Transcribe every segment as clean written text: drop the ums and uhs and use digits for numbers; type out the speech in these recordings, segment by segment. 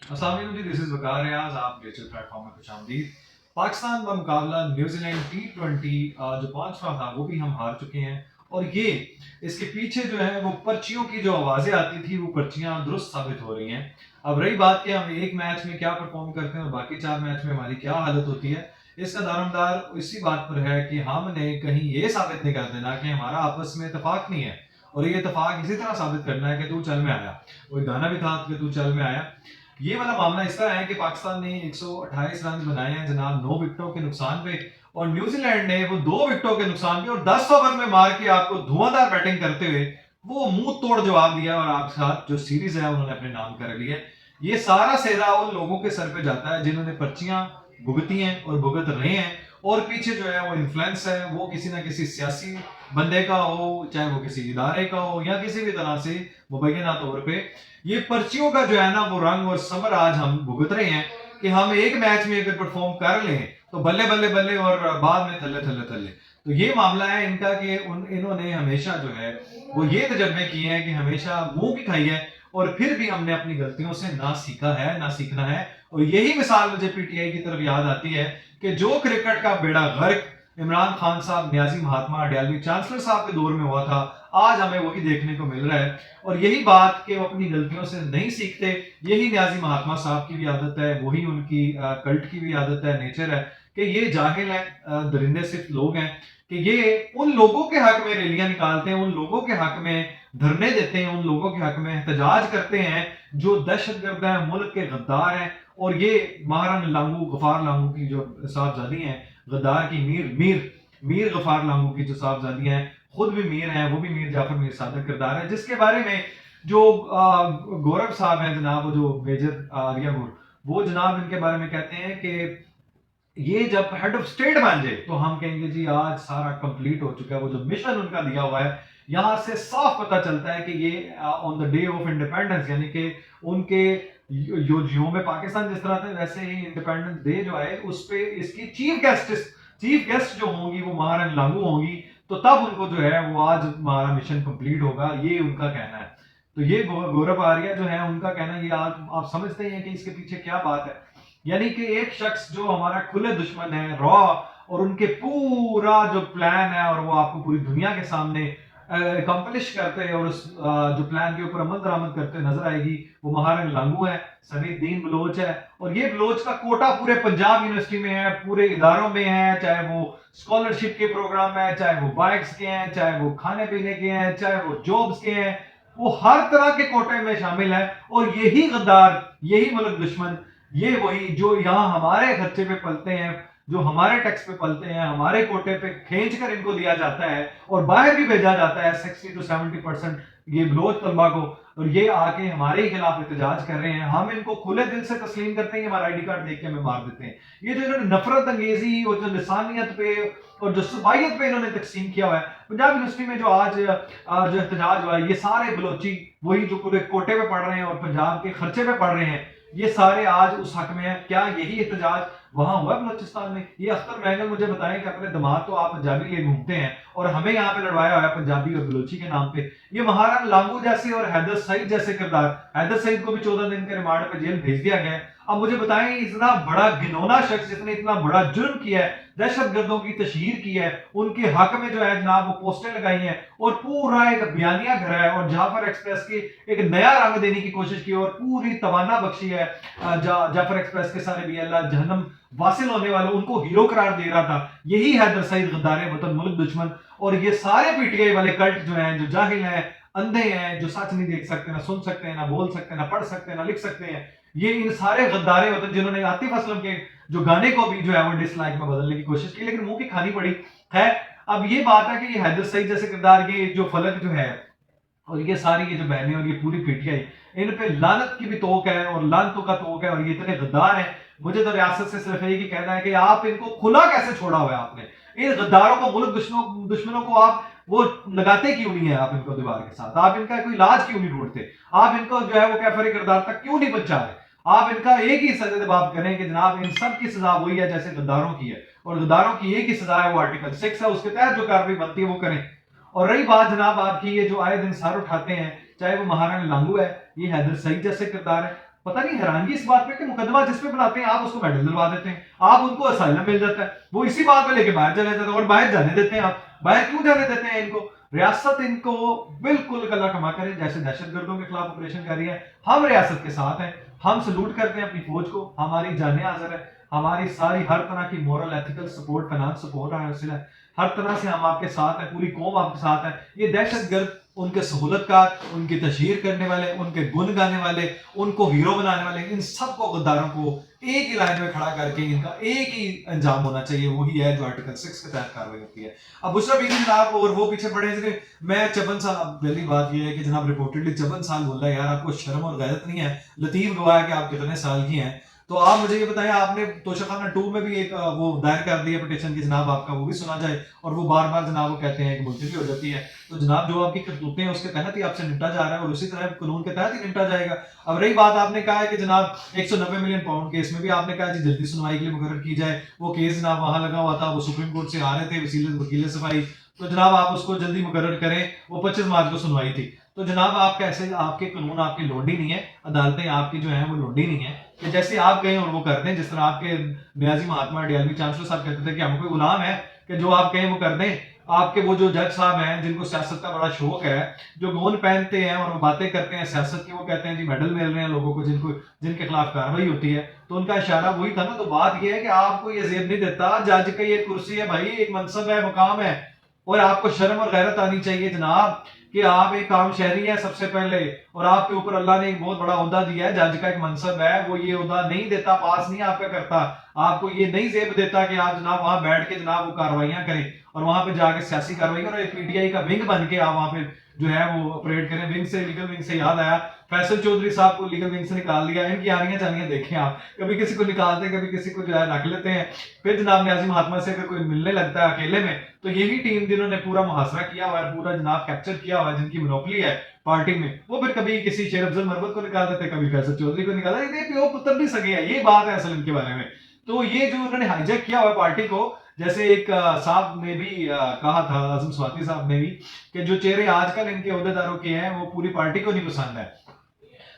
अस्सलाम वालेकुम जी, this is वकार रियाज। आप डिजिटल प्लेटफॉर्म में खुश आमदीद। पाकिस्तान का मुकाबला न्यूजीलैंड T20 जो पांचवा था वो भी हम हार चुके हैं। और ये इसके पीछे जो है वो पर्चियों की जो आवाज़ें आती थी वो पर्चियां दुरुस्त साबित हो रही हैं। अब रही बात कि हम एक मैच में क्या परफॉर्म करते हैं और बाकी 4 मैच में हमारी क्या हालत होती है, इसका दारोमदार इसी बात पर है कि हमने कहीं ये साबित नहीं कर देना कि हमारा आपस में इतफाक नहीं है। और ये इतफाक इसी तरह साबित करना है कि तू चल में आया। वो एक गाना भी था कि तू चल में आया। ये वाला मामला इस तरह है कि पाकिस्तान ने 128 रन बनाए हैं जनाब 9 विकेटों के नुकसान पे, और न्यूजीलैंड ने वो 2 विकेटों के नुकसान पे और 10 ओवर में मार के आपको धुआंधार बैटिंग करते हुए वो मुंह तोड़ जवाब दिया और आपके साथ जो सीरीज है उन्होंने अपने नाम कर ली है। ये सारा सेहरा उन लोगों के सर पे जाता है जिन्होंने पर्चियां भुगती हैं और भुगत रहे हैं, और पीछे जो है वो इन्फ्लुएंस है, वो किसी ना किसी सियासी बंदे का हो, चाहे वो किसी इदारे का हो या किसी भी तरह से मुबैना तौर पे ये पर्चियों का जो है ना वो रंग और समर आज हम भुगत रहे हैं कि हम एक मैच में अगर परफॉर्म कर लें तो बल्ले बल्ले बल्ले और बाद में थल्ले थल्ले थल्ले। तो ये मामला है इनका कि इन्होंने हमेशा जो है वो ये तजर्बे किए हैं कि हमेशा मुंह की खाई है, और फिर भी हमने अपनी गलतियों से ना सीखा है ना सीखना है। और यही मिसाल मुझे पीटीआई की तरफ याद आती है कि जो क्रिकेट का बेड़ा गर्क इमरान खान साहब, न्याजी महात्मा अडयालवी चांसलर साहब के दौर में हुआ था, आज हमें वही देखने को मिल रहा है। और यही बात कि वो अपनी गलतियों से नहीं सीखते, यही न्याजी महात्मा साहब की भी आदत है, वही उनकी कल्ट की भी आदत है, नेचर है कि ये जाहिल है, दरिंदे सिर्फ लोग हैं कि ये उन लोगों के हक में रैलियां निकालते हैं, उन लोगों के हक में धरने देते हैं, उन लोगों के हक में एहतजाज करते हैं जो दहशतगर्द हैं, मुल्क के गद्दार हैं। और ये महारानी लांगू गफार लांगू की जो साहबजादी हैं, गद्दार की मीर मीर मीर गफार लांगू की जो साहबजादी हैं, खुद भी मीर हैं, वो भी मीर जाफर मीर सादक किरदार है, जिसके बारे में जो गौरव साहब हैं जनाब, वो जो मेजर आर्या गौर, वो जनाब इनके बारे में कहते हैं कि ये जब हेड ऑफ स्टेट बन जाए तो हम कहेंगे जी आज सारा कंप्लीट हो चुका है। वो जो मिशन उनका दिया हुआ है, यहाँ से साफ पता चलता है कि ये on the day of independence, यानी कि उनके योम पाकिस्तान जिस तरह थे वैसे ही इंडिपेंडेंस डे जो है उस पे इसकी चीफ गेस्ट जो होंगी वो महारानी लांगू होंगी, तो तब उनको जो है वो आज हमारा मिशन कंप्लीट होगा, ये उनका कहना है। तो ये गौरव आर्या जो है उनका कहना, ये आप समझते हैं कि इसके पीछे क्या बात है। यानी कि एक शख्स जो हमारा खुले दुश्मन है, रॉ, और उनके पूरा जो प्लान है और वो आपको पूरी दुनिया के सामने अकम्पलिश करते हैं और उस जो प्लान के ऊपर अमल दरामद करते नजर आएगी, वो महारानी लांगू है, समीउद्दीन बलोच है। और ये बलोच का कोटा पूरे पंजाब यूनिवर्सिटी में है, पूरे इदारों में है, चाहे वो स्कॉलरशिप के प्रोग्राम है, चाहे वो बाइक्स के हैं, चाहे वो खाने पीने के हैं, चाहे वो जॉब्स के हैं, वो हर तरह के कोटे में शामिल है। और यही गद्दार, यही मुल्क दुश्मन, ये वही जो यहाँ हमारे खर्चे पे पलते हैं, जो हमारे टैक्स पे पलते हैं, हमारे कोटे पे खींच कर इनको दिया जाता है और बाहर भी भेजा जाता है 60 to 70% ये बलोच तलबा को, और ये आके हमारे ही खिलाफ एहतजाज कर रहे हैं। हम इनको खुले दिल से तस्लीम करते हैं, हमारा आईडी कार्ड देख के हमें मार देते हैं। ये जो इन्होंने नफरत अंगेजी और जो लिसानियत पे और जो सुबाइयत पे इन्होंने तकसीम किया हुआ है पंजाब यूनिवर्सिटी में, जो आज जो एहतजाज हुआ है, ये सारे बलोची वही जो पूरे कोटे पे पढ़ रहे हैं और पंजाब के खर्चे पे पढ़ रहे हैं, ये सारे आज उस हक में है। क्या यही एहतजाज वहां हुआ बलोचिस्तान में? ये अख्तर महंगल मुझे बताएं कि अपने दिमाग तो आप पंजाबी लिए घूमते हैं और हमें यहाँ पे लड़वाया हुआ है पंजाबी और बलोची के नाम पे। ये महाराना लांगू जैसे और हैदर सईद जैसे किरदार, हैदर सईद को भी 14 दिन के रिमांड पे जेल भेज दिया गया है। अब मुझे बताएं, इतना बड़ा घिनौना शख्स जिसने इतना बड़ा जुर्म किया है, दहशत गर्दों की तशहीर की है, उनके हक में जो है जनाब वो पोस्टें लगाई हैं और पूरा एक बयानिया घर है और जाफर एक्सप्रेस की एक नया रंग देने की कोशिश की और पूरी तवाना बख्शी है। जाफर एक्सप्रेस के सारे भी अल्लाह जहन्नम वासिल होने वाले उनको हीरो करार दे रहा था, यही हैदर सईद गद्दार वतन मुल्क दुश्मन। और ये सारे पीटीआई वाले कल्ट जो हैं, जो जाहिल हैं, अंधे हैं, जो सच नहीं देख सकते, ना सुन सकते हैं, ना बोल सकते हैं, ना पढ़ सकते हैं, ना लिख सकते हैं, ये इन सारे गद्दारे होते हैं जिन्होंने आतिफ असलम के जो गाने को भी जो है वो डिसलाइक में बदलने की कोशिश की, लेकिन मुंह की खानी पड़ी है। अब ये बात है कि ये हैदर सईद जैसे किरदार, ये जो फलक जो है और ये सारी ये जो बहनें और ये पूरी पीटीआई, इन पे लानत की भी तोक है और लानतों का तोक है, और ये इतने गद्दार हैं। मुझे तो रियासत से सिर्फ एक ही कहना है कि आप इनको खुला कैसे छोड़ा हुआ है आपने? इन गद्दारों को, मुल्क दुश्मनों को आप वो लगाते क्यों नहीं है? आप इनको दीवार के साथ आप इनका कोई इलाज क्यों नहीं ढूंढते? आप इनको जो है वो कैफरे किरदार तक क्यों नहीं पहुंचा रहे? आप इनका एक ही सजा जवाब करें कि जनाब इन सब की सजा वही है जैसे गद्दारों की है, और गद्दारों की एक ही सजा है, वो आर्टिकल 6 है, उसके तहत जो कार्रवाई बनती है वो करें। और रही बात जनाब आपकी, ये जो आए दिन सर उठाते हैं, चाहे वो महारानी लांगू है, ये हैदर सईद जैसे किरदार है, पता नहीं हैरानगी इस बात पे कि मुकदमा जिस पे बनाते हैं आप उसको मेडल दिलवा देते हैं, आप उनको असाइलम मिल जाता है, वो इसी बात पे लेके बाहर चले जाते हैं और बाहर जाने देते हैं। आप बाहर क्यों जाने देते हैं इनको? रियासत इनको बिल्कुल कला कमा करे, जैसे दहशतगर्दों के खिलाफ ऑपरेशन कर रही है, हम रियासत के साथ हैं, हम सलूट करते हैं अपनी फौज को, हमारी जानें हाजिर है, हमारी सारी हर तरह की moral ethical support finance support हासिल है, हर तरह से हम आपके साथ हैं, पूरी कौम आपके साथ है। ये दहशतगर्द, उनके सहूलतकार, उनकी तशहीर करने वाले, उनके गुन गाने वाले, उनको हीरो बनाने वाले, इन सबको गद्दारों को एक ही लाइन में खड़ा करके इनका एक ही अंजाम होना चाहिए, वही है जो आर्टिकल 6 के तहत कार्रवाई होती है। अब बुशरा बीबी जनाब और वो पीछे पड़े हैं, मैं 54 साल, पहली बात ये है कि जनाब रिपोर्टेडली 54 साल बोल रहा है, यार आपको शर्म और गैरत नहीं है? लतीफ गवाह है कि आप कितने साल की हैं, तो आप मुझे ये बताएं, आपने तोशाखाना 2 में भी एक वो दायर कर दिया पिटीशन की, जनाब आपका वो भी सुना जाए, और वो बार बार जनाब वो कहते हैं कि मुलतवी हो जाती है, तो जनाब जो आपकी करतूतें हैं उसके तहत ही आपसे निपटा जा रहा है और उसी तरह कानून के तहत ही निपटा जाएगा। अब रही बात, आपने कहा है कि जनाब 190 मिलियन पाउंड केस में भी आपने कहा जी जल्दी सुनवाई के लिए मुकर्रर की जाए, वो केस जनाब वहां लगा हुआ था, वो सुप्रीम कोर्ट से आ रहे थे वकील सफाई, तो जनाब आप उसको जल्दी मुकर्रर करें, वो 25 मार्च को सुनवाई थी। तो जनाब आप कैसे, आपके कानून आपकी लोडी नहीं है, अदालतें आपकी जो है वो लोडी नहीं है कि जैसे आप गए और वो कर दें, जिस तरह आपके न्याजी महात्मा डीएलवी चांसलर साहब कहते थे कि हम कोई गुलाम है कि जो आप कहें वो कर दें। आपके वो जो जज साहब हैं जिनको सियासत का बड़ा शौक है, जो गौन पहनते हैं और बातें करते हैं सियासत की, वो कहते हैं जी मेडल मिल रहे हैं लोगों को जिनके खिलाफ कार्रवाई होती है, तो उनका इशारा वही था ना। तो बात ये है कि आपको ये जेब नहीं देता, जज की ये कुर्सी है भाई, एक मनसब है, मुकाम है, और आपको शर्म और गैरत आनी चाहिए जनाब कि आप एक काम शहरी है सबसे पहले, और आपके ऊपर अल्लाह ने एक बहुत बड़ा ओहदा दिया है, जज का एक मनसब है, वो ये ओहदा नहीं देता, पास नहीं आपका करता, आपको ये नहीं जेब देता कि आप जनाब वहां बैठ के जनाब वो कार्रवाइयां करें और वहां पे जाके सियासी कार्रवाई और एक पीटीआई का विंग बन के आप वहां पे जो है वो ऑपरेट करें। विंग से, लीगल विंग से याद आया, फैसल चौधरी साहब को लीगल विंग से निकाल दिया, इनकी आनियां चानियां देखें आप, कभी किसी को निकालते कभी किसी को जो है रख लेते हैं। फिर जनाब न्याजी महात्मा से अगर कोई मिलने लगता है अकेले में, तो यही टीम जिन्होंने पूरा मुहासरा किया हुआ है, पूरा जनाब कैप्चर किया हुआ है, जिनकी मोनोपोली है पार्टी में, वो फिर कभी किसी शेर अफजल मरवत को निकाल देते, कभी फैसल चौधरी को निकाला, ये प्यो पुत्र भी सगे है, ये बात है असल इनके बारे में। तो ये जो उन्होंने हाईजैक किया हुआ है पार्टी को, जैसे एक साहब ने भी कहा था, आजम स्वाति साहब ने भी, कि जो चेहरे आजकल इनके अहदेदारों के हैं वो पूरी पार्टी को नहीं पसंद है।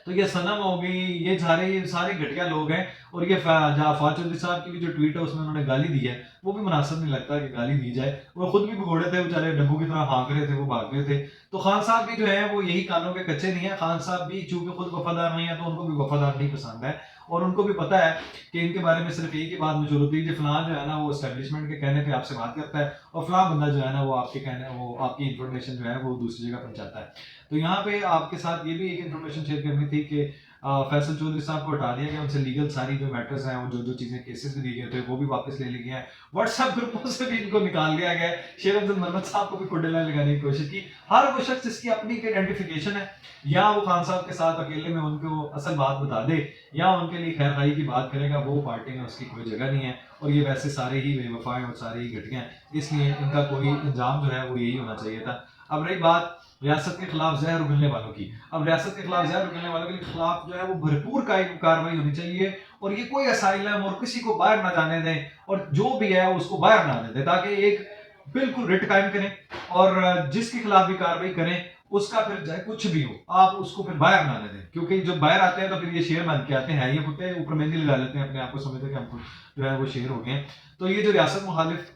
तो ये सनम हो गई, ये सारे घटिया लोग हैं। और ये फवाद चौधरी साहब की भी जो ट्वीट है उसमें उन्होंने गाली दी है, वो भी मुनासिब नहीं लगता कि गाली दी जाए, वो खुद भी भगोड़े थे बेचारे, डब्बू की तरह हाँक रहे थे, वो भाग रहे थे। तो खान साहब भी जो है वो यही कानों के कच्चे नहीं है, खान साहब भी चूंकि खुद वफादार नहीं है तो उनको भी वफादार नहीं पसंद है, और उनको भी पता है कि इनके बारे में सिर्फ एक ही बात मशहूर होती है कि फलां जो है ना वो एस्टेब्लिशमेंट के कहने पे आपसे बात करता है, और फलां बंदा जो है ना वो आपके कहने, वो आपकी इंफॉर्मेशन जो है वो दूसरी जगह पहुंचाता है। तो यहाँ पे आपके साथ ये भी एक इन्फॉर्मेशन शेयर करनी थी कि फैसल चौधरी साहब को हटा दिया गया, उनसे लीगल सारी जो मैटर्स हैं, वो जो चीजें केसेस भी दिए गए थे वो भी वापस ले ली गई हैं, व्हाट्सएप ग्रुपों से भी इनको निकाल लिया गया। शेर अब्दुल मोहम्मद साहब को भी कुंडे लगाने की कोशिश की। हर वो शख्स जिसकी अपनी आइडेंटिफिकेशन है, या वो खान साहब के साथ अकेले में उनको असल बात बता दे, या उनके लिए खैर खाई की बात करेगा, वो पार्टी में उसकी कोई जगह नहीं है। और ये वैसे सारे ही बेवफा हैं और सारे ही घटिया हैं, इसलिए इनका कोई इंजाम जो है वो यही होना चाहिए था। अब रही बात रियासत के खिलाफ जहर उगलने वालों की, अब रियासत के खिलाफ जहर उगलने वालों के खिलाफ जो है वो भरपूर कार्रवाई होनी चाहिए, और ये कोई असाइलम और किसी को बाहर ना जाने दें, और जो भी है उसको बाहर ना आने दें, ताकि एक बिल्कुल रिट कायम करें, और जिसके खिलाफ भी कार्रवाई करें उसका फिर चाहे कुछ भी हो आप उसको फिर बाहर ना आने दें, क्योंकि जब बाहर आते हैं तो फिर ये शेर बन के आते हैं, ये कुत्ते ऊपर मेहंदी लगा लेते हैं अपने आप को, समझते हैं कि हमको जो है वो शेर हो गए हैं। तो ये जो रियासत मुखालिफ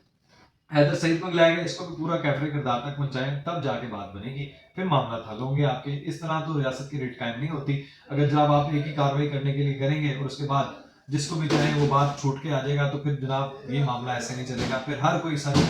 हैदर सईद को लाया गया, इसको भी पूरा कैफरे किरदार तक पहुंचाएं, तब जाके बात बनेगी, फिर मामला हल होंगे आपके। इस तरह तो रियासत की रिट कायम नहीं होती। अगर जनाब आप एक ही कार्रवाई करने के लिए करेंगे और उसके बाद जिसको भी चाहे वो बात छूट के आ जाएगा, तो फिर जनाब ये मामला ऐसे नहीं चलेगा, फिर हर कोई सर